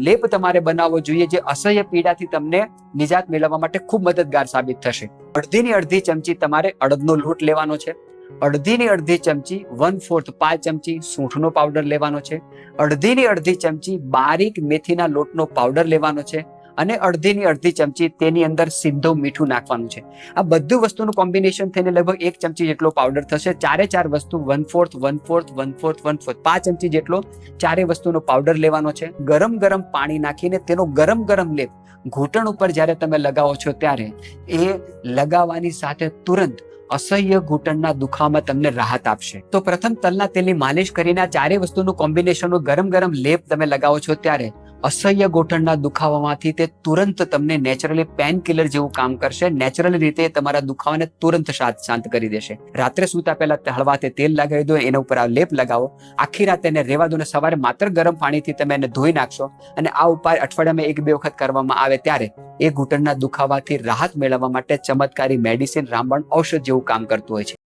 લેપ તમારે બનાવવો જોઈએ જે અસહ્ય પીડાથી તમને નિજાત મેળવવા માટે ખૂબ મદદગાર સાબિત થશે. અડધીની અડધી ચમચી તમારે અડદનો લોટ લેવાનો છે. અડધીની અડધી ચમચી 1/4 5 ચમચી સૂંઠનો પાવડર લેવાનો છે. અડધીની અડધી ચમચી બારીક મેથીના લોટનો પાવડર લેવાનો છે. અને અડધીની અડધી ચમચી તેની અંદર સીધો મીઠું નાખવાનું છે. આ બધું વસ્તુનું કોમ્બિનેશન થઈને લગભગ 1 ચમચી જેટલો પાવડર થશે. ચારે ચાર વસ્તુ 1/4 1/4 1/4 1/4 5 ચમચી જેટલો ચારે વસ્તુનો પાવડર લેવાનો છે. ગરમ પાણી નાખીને તેનો ગરમ લેપ ઘૂંટણ ઉપર જ્યારે તમે લગાવો છો ત્યારે એ લગાવવાની સાથે તુરંત અસહ્ય ઘૂંટણના દુખાવામાં તમને રાહત આપશે. તો પ્રથમ તલના તેલની માલિશ કરીને આ ચારે વસ્તુનું કોમ્બિનેશનનો ગરમ લેપ તમે લગાવો છો ત્યારે અસહ્ય ઘૂંટણના દુખાવામાંથી તે તુરંત તમને નેચરલી પેન કિલર જેવું કામ કરશે. નેચરલ રીતે તમારા દુખાવાને તુરંત શાંત કરી દેશે. રાત્રે સૂતા પહેલા હળવા હાથે તેલ લગાવી દો, એના ઉપર આ લેપ લગાવો, આખી રાત એને રહેવા દો અને સવારે માત્ર ગરમ પાણીથી તમે એને ધોઈ નાખશો. અને આ ઉપાય અઠવાડિયામાં 1-2 વખત કરવામાં આવે ત્યારે એ ઘૂંટણના દુખાવાથી રાહત મેળવવા માટે ચમત્કારી મેડિસિન રામબાણ ઔષધ જેવું કામ કરતું હોય છે.